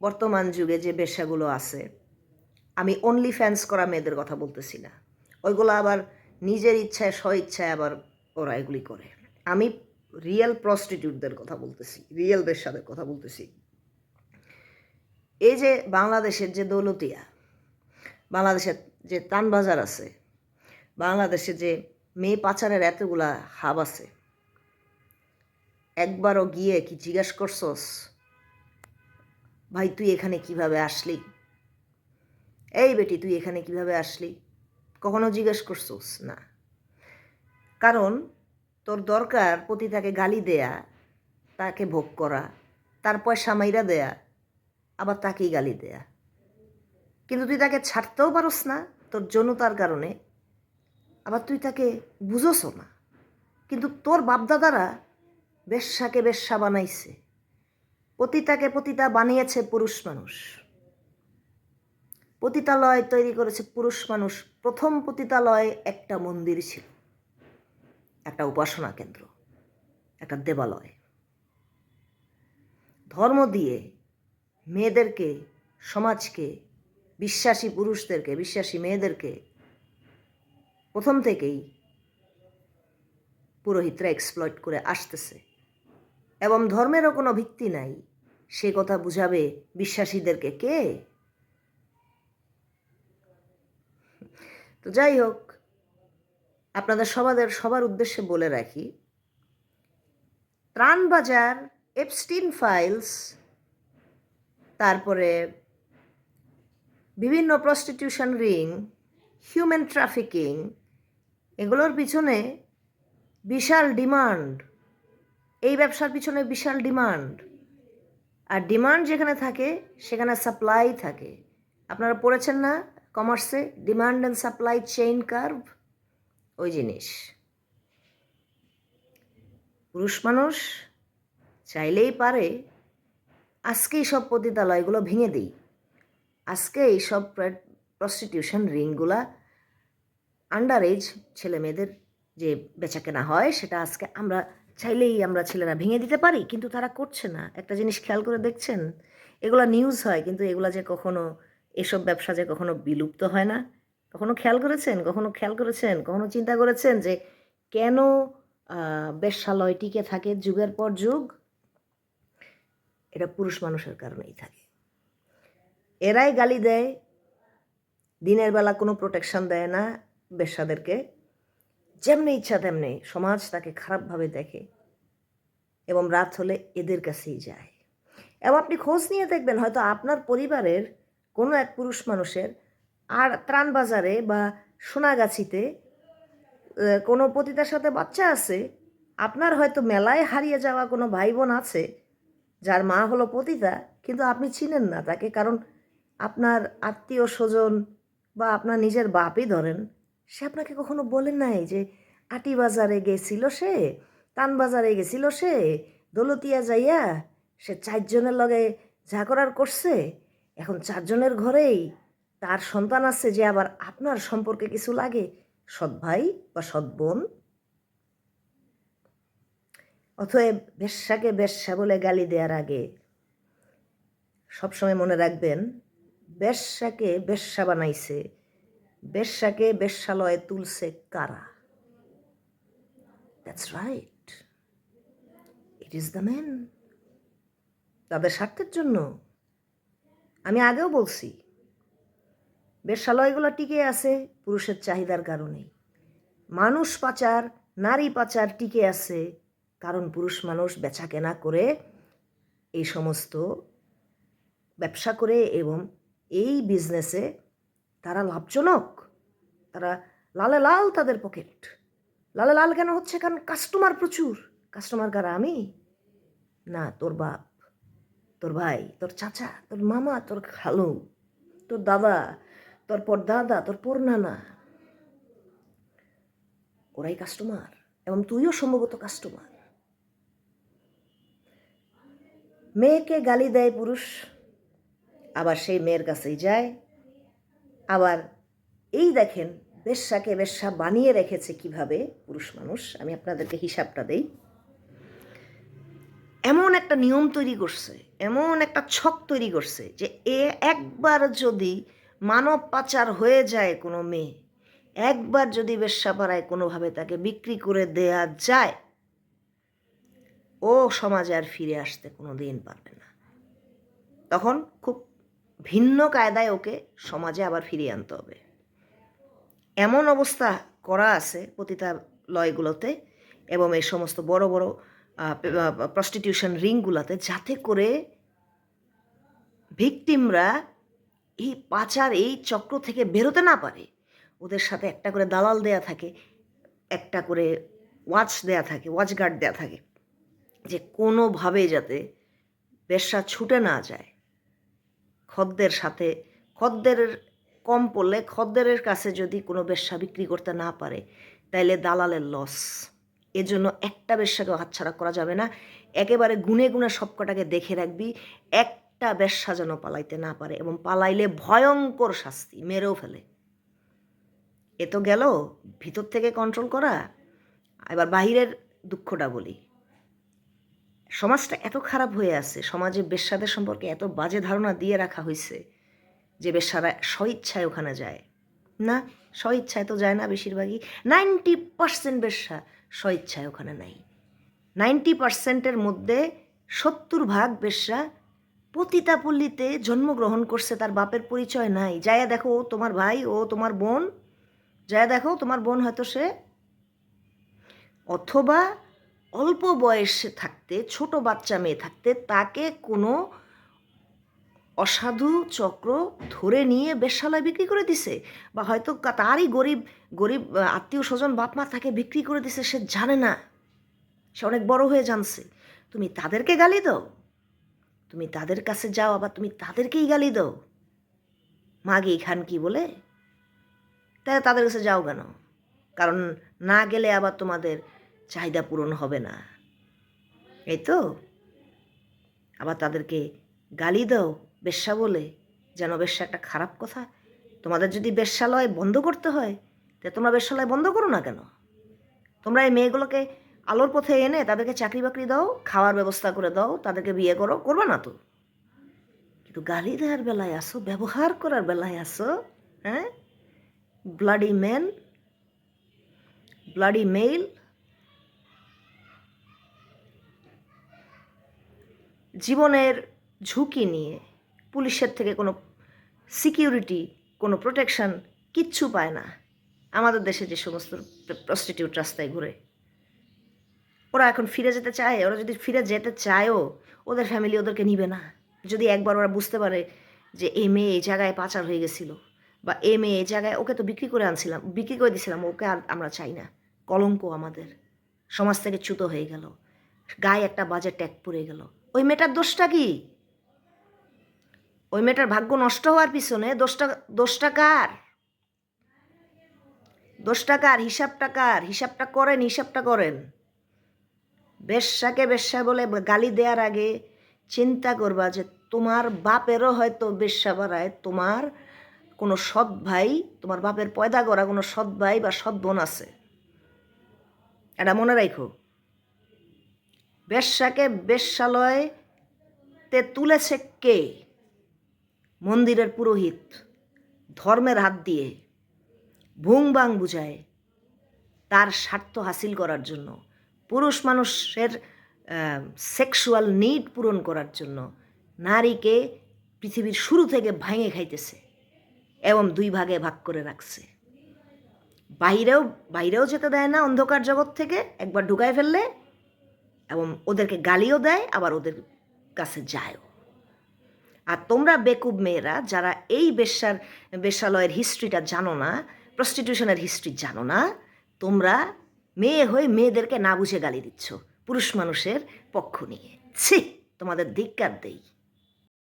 বর্তমান যুগে যে বেশ্যাগুলো আছে, আমি অনলি ফ্যান্স করা মেয়েদের কথা বলতেছি না, ওইগুলো আবার নিজের ইচ্ছায় স্বইচ্ছায় আবার ওরা এগুলি করে। আমি রিয়েল প্রস্টিটিউটদের কথা বলতেছি, রিয়েল বেশ্যাদের কথা বলতেছি। এই যে বাংলাদেশের যে দৌলতিয়া, বাংলাদেশের যে তানবাজার আছে, বাংলাদেশে যে মেয়ে পাচারের এতগুলা হাব আছে, একবারও গিয়ে কি জিজ্ঞেস করছস ভাই তুই এখানে কিভাবে আসলি, এই বেটি তুই এখানে কিভাবে আসলি? কখনো জিজ্ঞেস করছস না। কারণ তোর দরকার পতিতাকে গালি দেয়া, তাকে ভোগ করা, তার পয়সা মাইরা দেয়া, আবার তাকেই গালি দেয়া। কিন্তু তুই তাকে ছাড়তেও পারস না তোর যৌনতার কারণে, আবার তুই তাকে বুঝোসও না। কিন্তু তোর বাপদাদারা বেশ্যাকে বেশ্যা বানাইছে, পতিতাকে পতিতা বানিয়েছে পুরুষ মানুষ, পতিতালয় তৈরি করেছে পুরুষ মানুষ। প্রথম পতিতালয়ে একটা মন্দির ছিল, একটা উপাসনা কেন্দ্র, একটা দেবালয়। ধর্ম দিয়ে মেয়েদেরকে, সমাজকে, বিশ্বাসী পুরুষদেরকে, বিশ্বাসী মেয়েদেরকে প্রথম থেকেই পুরোহিতরা এক্সপ্লয়েট করে আসতেছে, এবং ধর্মেরও কোনো ভিত্তি নাই। সে কথা বুঝাবে বিশ্বাসীদেরকে কে? তো যাই হোক, আপনাদের সবার উদ্দেশ্যে বলে রাখি, ত্রাণবাজার, এপস্টিন ফাইলস, তারপরে বিভিন্ন প্রস্টিটিউশন রিং, হিউম্যান ট্রাফিকিং, এগুলোর পিছনে বিশাল ডিমান্ড। এই ব্যবসার পিছনে বিশাল ডিমান্ড, আর ডিমান্ড যেখানে থাকে সেখানে সাপ্লাই থাকে। আপনারা পড়েছেন না কমার্সে, demand and supply chain curve? ওই জিনিস। পুরুষ মানুষ চাইলেই পারে আজকেই সব পতিতালয়গুলো ভেঙে দিই, আজকে এই সব প্রস্টিটিউশন রিংগুলা, আন্ডার এজ ছেলে মেয়েদের যে বেচাকেনা হয়, সেটা আজকে আমরা চাইলেই আমরা ছেলেরা ভেঙে দিতে পারি, কিন্তু তারা করছে না। একটা জিনিস খেয়াল করে দেখছেন, এগুলা নিউজ হয়, কিন্তু এগুলা যে কখনো, এসব ব্যবসা যে কখনো বিলুপ্ত হয় না। কখনো খেয়াল করেছেন? কখনো চিন্তা করেছেন যে কেন বেশ্যালয় টিকে থাকে যুগের পর যুগ? এটা পুরুষ মানুষের কারণেই থাকে। এরাই গালি দেয়, দিনের বেলা কোনো প্রোটেকশন দেয় না বেশ্যাদেরকে, যেমনি ইচ্ছা তেমনি সমাজ তাকে খারাপভাবে দেখে, এবং রাত হলে এদের কাছেই যায়। এবং আপনি খোঁজ নিয়ে দেখবেন, হয়তো আপনার পরিবারের কোনো এক পুরুষ মানুষের আর ত্রাণবাজারে বা সোনাগাছিতে কোনো পতিতার সাথে বাচ্চা আছে, আপনার হয়তো মেলায় হারিয়ে যাওয়া কোনো ভাই বোন আছে যার মা হলো পতিতা, কিন্তু আপনি চিনেন না তাকে। কারণ আপনার আত্মীয় স্বজন বা আপনার নিজের বাপই ধরেন, সে আপনাকে কখনো বলেন নাই যে আটি বাজারে গেছিল সে, তানবাজারে গেছিল সে, দৌলতিয়া যাইয়া সে 4 জনের লগে যা করার করছে, এখন 4 জনের ঘরেই তার সন্তান আছে যে আবার আপনার সম্পর্কে কিছু লাগে, সৎ ভাই বা সৎ বোন। অতএব বেশ্যাকে বেশ্যা বলে গালি দেওয়ার আগে সবসময় মনে রাখবেন, বেশ্যাকে বেশ্যা বানাইছে, বেশ্যাকে বেশ্যালয়ে তুলছে কারা? That's right, it is the men. তাদের স্বার্থের জন্য। আমি আগেও বলছি, বেশ্যালয়গুলো টিকে আছে পুরুষের চাহিদার কারণেই। মানুষ পাচার, নারী পাচার টিকে আছে কারণ পুরুষ মানুষ বেচা কেনা করে, এই সমস্ত ব্যবসা করে, এবং এই বিজনেসে তারা লাভজনক। তারা লালে লাল, তাদের পকেট লালে লাল কেন হচ্ছে? কারণ কাস্টমার প্রচুর। কাস্টমার কারা? আমি না, তোর বাপ, তোর ভাই, তোর চাচা, তোর মামা, তোর খালু, তোর দাদা, তোর পরদাদা, তোর পরনানা, ওরাই কাস্টমার, এবং তুইও সম্ভবত কাস্টমার। মেয়েকে গালি দেয় পুরুষ, আবার সেই মেয়ের কাছেই যায়। আবার এই দেখেন বেশ্যাকে বেশ্যা বানিয়ে রেখেছে কিভাবে পুরুষ মানুষ। আমি আপনাদেরকে হিসাবটা দেই। এমন একটা নিয়ম তৈরি করছে, এমন একটা ছক তৈরি করছে যে একবার যদি মানব পাচার হয়ে যায় কোনো মেয়ে, একবার যদি বেশ্যাপাড়ায় কোনোভাবে তাকে বিক্রি করে দেয়া যায়, ও সমাজে আর ফিরে আসতে কোনো দিন পারবে না। তখন খুব ভিন্ন কায়দায় ওকে সমাজে আবার ফিরিয়ে আনতে হবে। এমন অবস্থা করা আছে পতিতালয়গুলোতে এবং এই সমস্ত বড় বড় প্রস্টিটিউশন রিংগুলোতে, যাতে করে ভিকটিমরা এই পাচার, এই চক্র থেকে বেরোতে না পারে। ওদের সাথে একটা করে দালাল দেয়া থাকে, একটা করে ওয়াচ দেয়া থাকে, ওয়াচ গার্ড দেয়া থাকে, যে কোনোভাবে যাতে বেশ্যা ছুটে না যায়। খদ্দেরের কম পড়লে, খদ্দেরের কাছে যদি কোনো বেশ্যা বিক্রি করতে না পারে, তাইলে দালালের লস। এজন্য একটা বেশ্যাকেও হাতছাড়া করা যাবে না। একেবারে গুনে গুনে সবকটাকে দেখে রাখবি, একটা বেশ্যা যেন পালাইতে না পারে, এবং পালাইলে ভয়ঙ্কর শাস্তি, মেরেও ফেলে। এ তো গেল ভিতর থেকে কন্ট্রোল করা। এবার বাহিরের দুঃখটা বলি। সমাজটা এত খারাপ হয়ে আছে, সমাজে বেশ্যাদের সম্পর্কে এত বাজে ধারণা দিয়ে রাখা হয়েছে যে বেশ্যারা স্বইচ্ছায় ওখানে যায় না। স্বইচ্ছায় তো যায় না, বেশিরভাগই 90% বেশ্যা স্বইচ্ছায় ওখানে নাই। 90%-এর মধ্যে 70% বেশ্যা পতিতাপল্লীতে জন্মগ্রহণ করছে, তার বাপের পরিচয় নাই। যায়া দেখো, ও তোমার ভাই, ও তোমার বোন, যায়া দেখো তোমার বোন হয়তো সে, অথবা অল্প বয়সে থাকতে, ছোট বাচ্চা মেয়ে থাকতে তাকে কোনো অসাধু চক্র ধরে নিয়ে বেশ্যালয় বিক্রি করে দিছে, বা হয়তো তারই গরিব গরিব আত্মীয় স্বজন বাপ মা তাকে বিক্রি করে দিছে, সে জানে না, সে অনেক বড় হয়ে জানছে। তুমি তাদেরকে গালি দাও, তুমি তাদের কাছে যাও, আবার তুমি তাদেরকেই গালি দাও, মাগি খান কি বলে। তাই তাদের কাছে যাও কেন? কারণ না গেলে আবার তোমাদের চাহিদা পূরণ হবে না, এই তো। আবার তাদেরকে গালি দাও বেশ্যা বলে, যেন বেশ্যা একটা খারাপ কথা। তোমাদের যদি বেশ্যালয় বন্ধ করতে হয়, তা তোমরা বেশ্যালয় বন্ধ করো না কেন? তোমরা এই মেয়েগুলোকে আলোর পথে এনে তাদেরকে চাকরি বাকরি দাও, খাওয়ার ব্যবস্থা করে দাও, তাদেরকে বিয়ে করো, করবে না তো। কিন্তু গালি দেওয়ার বেলায় আসো, ব্যবহার করার বেলায় আসো, হ্যাঁ? Bloody man, bloody male. জীবনের ঝুঁকি নিয়ে পুলিশের থেকে কোনো সিকিউরিটি, কোনো প্রোটেকশন কিচ্ছু পায় না আমাদের দেশে যে সমস্ত প্রস্টিটিউট রাস্তায় ঘুরে। ওরা এখন ফিরে যেতে চায়, ওরা যদি ফিরে যেতে চায়ও, ওদের ফ্যামিলি ওদেরকে নিবে না। যদি একবার ওরা বুঝতে পারে যে এই মেয়ে এই জায়গায় পাচার হয়ে গেছিলো, বা এই মেয়ে এই জায়গায়, ওকে তো বিক্রি করে দিয়েছিলাম, ওকে আর আমরা চাই না, কলঙ্ক আমাদের সমাজ থেকে চ্যুত হয়ে গেল, গায়ে একটা বাজে ট্যাগ পড়ে গেল। ওই মেয়েটার দোষটা কি? ওই মেয়েটার ভাগ্য নষ্ট হওয়ার পিছনে দোষটা কার? হিসাবটা করেন। বেশ্যাকে বেশ্যা বলে গালি দেওয়ার আগে চিন্তা করবা যে তোমার বাপেরও হয়তো বেশ্যা বাড়ায় তোমার কোনো সৎ ভাই, তোমার বাপের পয়দা করা কোনো সৎ ভাই বা সৎ বোন আছে। এটা মনে রাখো। বেশ্যাকে বেশ্যালয়তে তুলেছে কে? মন্দিরের পুরোহিত, ধর্মের হাত দিয়ে ভুং বাং বুঝায় তার স্বার্থ হাসিল করার জন্য, পুরুষ মানুষের সেক্সুয়াল নিড পূরণ করার জন্য নারীকে পৃথিবীর শুরু থেকে ভাঙে খাইতেছে এবং 2 ভাগে ভাগ করে রাখছে। বাইরেও যেতে দেয় না অন্ধকার জগৎ থেকে, একবার ঢুকায় ফেললে, এবং ওদেরকে গালিও দেয়, আবার ওদের কাছে যায়ও। আর তোমরা বেকুব মেয়েরা যারা এই বেশ্যালয়ের হিস্ট্রিটা জানো না, প্রস্টিটিউশনের হিস্ট্রি জানো না, তোমরা মেয়ে হয়ে মেয়েদেরকে না বুঝে গালি দিচ্ছ পুরুষ মানুষের পক্ষ নিয়ে। ছি, তোমাদের ধিক্কার দেই।